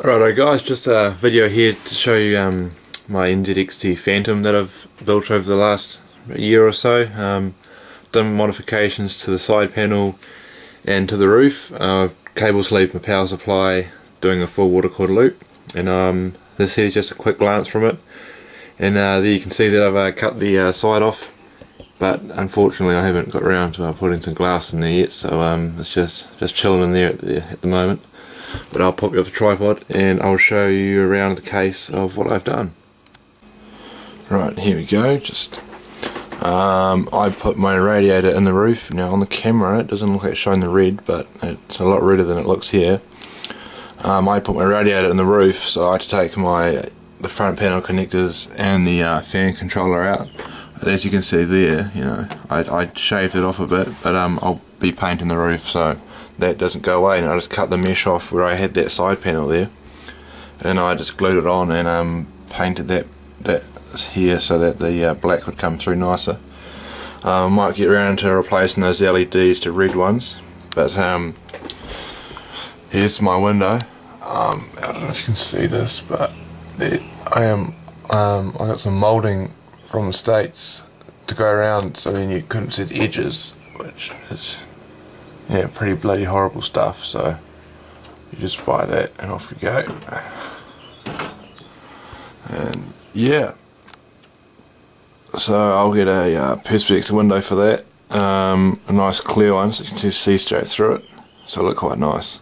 Righto guys, just a video here to show you my NZXT Phantom that I've built over the last year or so. Done modifications to the side panel and to the roof. Cable sleeved my power supply, doing a full water cord loop, and this here's just a quick glance from it. And there you can see that I've cut the side off, but unfortunately I haven't got around to putting some glass in there yet, so it's just chilling in there at the moment. But I'll pop you off the tripod and I'll show you around the case of what I've done. Right, here we go. I put my radiator in the roof. Now on the camera it doesn't look like it's showing the red, but it's a lot redder than it looks here. I put my radiator in the roof, so I had to take the front panel connectors and the fan controller out. But as you can see there, you know, I shaved it off a bit, but I'll be painting the roof so that doesn't go away, and I just cut the mesh off where I had that side panel there, and I just glued it on and painted that here so that the black would come through nicer. Might get around to replacing those LEDs to red ones, but here's my window. I don't know if you can see this, but I got some moulding from the States to go around so then you couldn't see the edges, which is pretty bloody horrible stuff. So you just buy that and off you go. And yeah, so I'll get a perspex window for that, a nice clear one so you can see straight through it, so it'll look quite nice.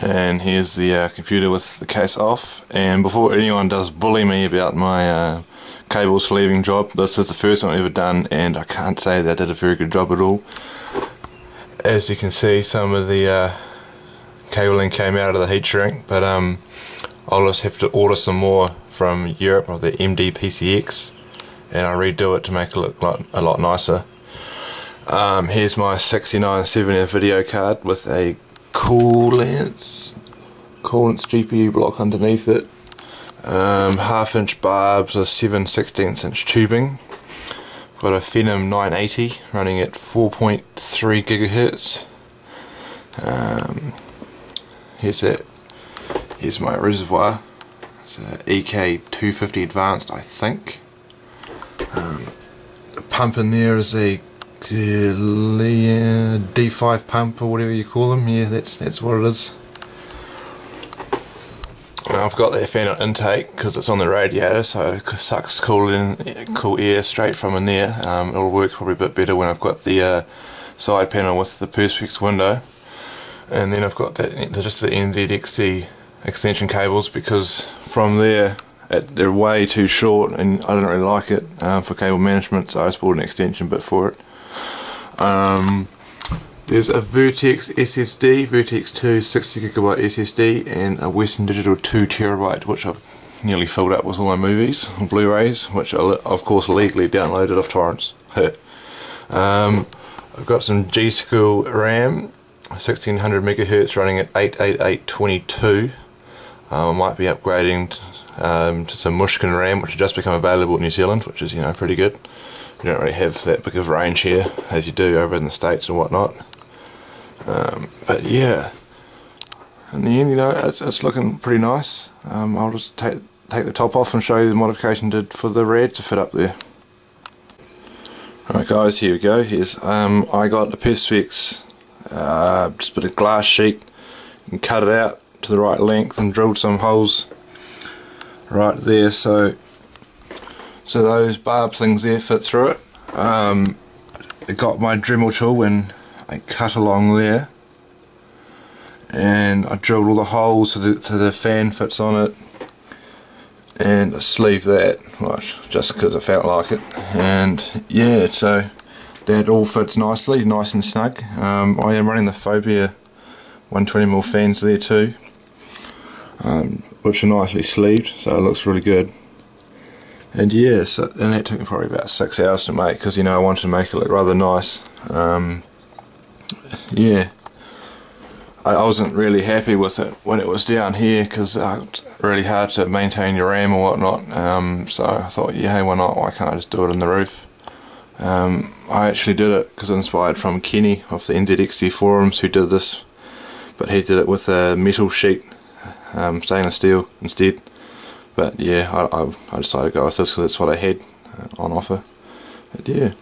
And here's the computer with the case off. And before anyone does bully me about my cable sleeving job, this is the first one I've ever done, and I can't say that I did a very good job at all. As you can see, some of the cabling came out of the heat shrink, but I'll just have to order some more from Europe of the Amd PCX, and I'll redo it to make it look a lot nicer. Here's my 6970 video card with a Koolance GPU block underneath it, 1/2 inch barbs with 7/16 inch tubing. Got a Phenom 980 running at 4.3 gigahertz. Here's my reservoir. It's a EK250 advanced, I think. The pump in there is a D5 pump or whatever you call them. Yeah, that's what it is. I've got that fan intake because it's on the radiator, so it sucks cool air straight from in there. It'll work probably a bit better when I've got the side panel with the perspex window. And then I've got just the NZXT extension cables, because from there they're way too short and I don't really like it for cable management, so I just bought an extension bit for it. There's a Vertex SSD, Vertex 2 60GB SSD, and a WesternDigital 2TB, which I've nearly filled up with all my movies, or Blu-rays, which I of course legally downloaded off torrents. I've got some G.Skill RAM, 1600MHz running at 88822. I might be upgrading to some Mushkin RAM, which has just become available in New Zealand, which is, you know, pretty good. You don't really have that big of range here as you do over in the States and whatnot. But yeah, in the end, you know, it's looking pretty nice. I'll just take the top off and show you the modification I did for the rad to fit up there. Alright guys, here we go. Here's I got the perspex, just put a glass sheet and cut it out to the right length and drilled some holes right there, so those barb things there fit through it. I got my Dremel tool and I cut along there, and I drilled all the holes so the fan fits on it, and I sleeved that, just because I felt like it. And yeah, so that all fits nicely, nice and snug. I am running the Phobia 120mm fans there too, which are nicely sleeved, so it looks really good. And yeah, and that took me probably about 6 hours to make, because, you know, I wanted to make it look rather nice. Yeah, I wasn't really happy with it when it was down here, because it's really hard to maintain your RAM or whatnot. So I thought, yeah, why not? Why can't I just do it on the roof? I actually did it because inspired from Kenny of the NZXT forums, who did this, but he did it with a metal sheet stainless steel instead. But yeah, I decided to go with this because that's what I had on offer. But yeah,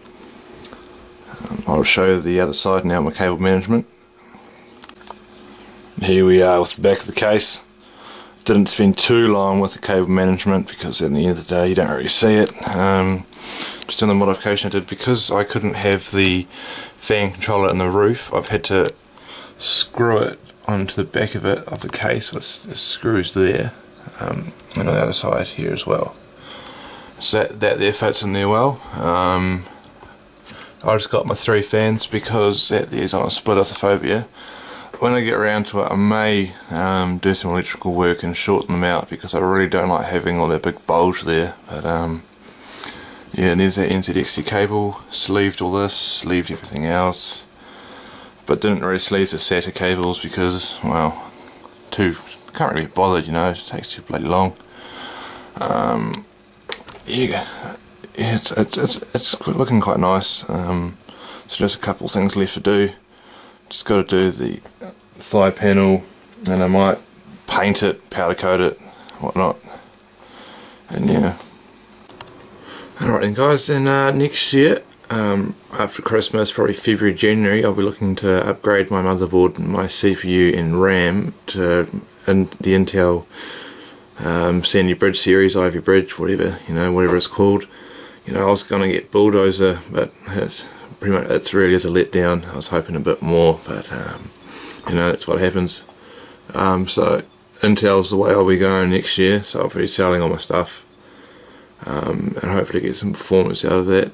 I'll show you the other side now, my cable management. Here we are with the back of the case. Didn't spend too long with the cable management because at the end of the day you don't really see it. Just on the modification I did, because I couldn't have the fan controller in the roof, I've had to screw it onto the back of it, of the case, with the screws there, and on the other side here as well. So that there fits in there well. I just got my 3 fans because that there's on a split orthophobia. When I get around to it, I may do some electrical work and shorten them out, because I really don't like having all that big bulge there. But yeah, there's that NZXT cable, sleeved all this, sleeved everything else, but didn't really sleeve the SATA cables because, well, can't really be bothered, you know, it takes too bloody long. Yeah, it's looking quite nice. So just a couple of things left to do. Just got to do the side panel, and I might paint it, powder coat it, whatnot, and yeah. Alright then guys, then next year, after Christmas, probably February, January, I'll be looking to upgrade my motherboard, my CPU and RAM to the Intel Sandy Bridge series, Ivy Bridge, whatever, you know, whatever it's called. You know, I was going to get Bulldozer, but it's really is a letdown. I was hoping a bit more, but you know, that's what happens. So Intel's the way I'll be going next year, so I'll be selling all my stuff, and hopefully get some performance out of that.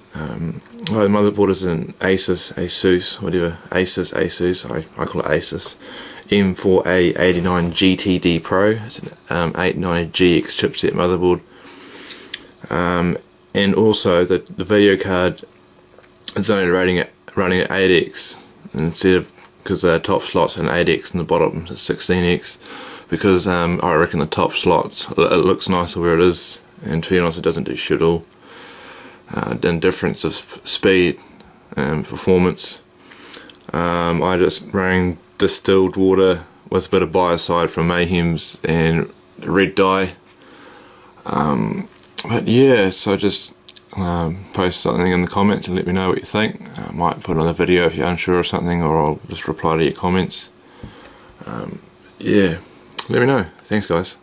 My motherboard is an Asus, whatever, Asus, I call it Asus M4A89GTD PRO. It's an 89GX chipset motherboard, and also the video card is only running at 8x instead of, because the top slot's an 8x and the bottom is 16x, because I reckon the top slots, it looks nicer where it is, and to be honest it doesn't do shit all. In difference of speed and performance, I just running distilled water with a bit of biocide from Mayhem's and red dye. But yeah, so just post something in the comments and let me know what you think. I might put on a video if you're unsure of something, or I'll just reply to your comments. Yeah, let me know. Thanks guys.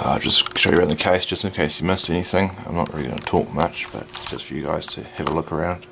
I'll just show you around the case just in case you missed anything. I'm not really going to talk much, but just for you guys to have a look around.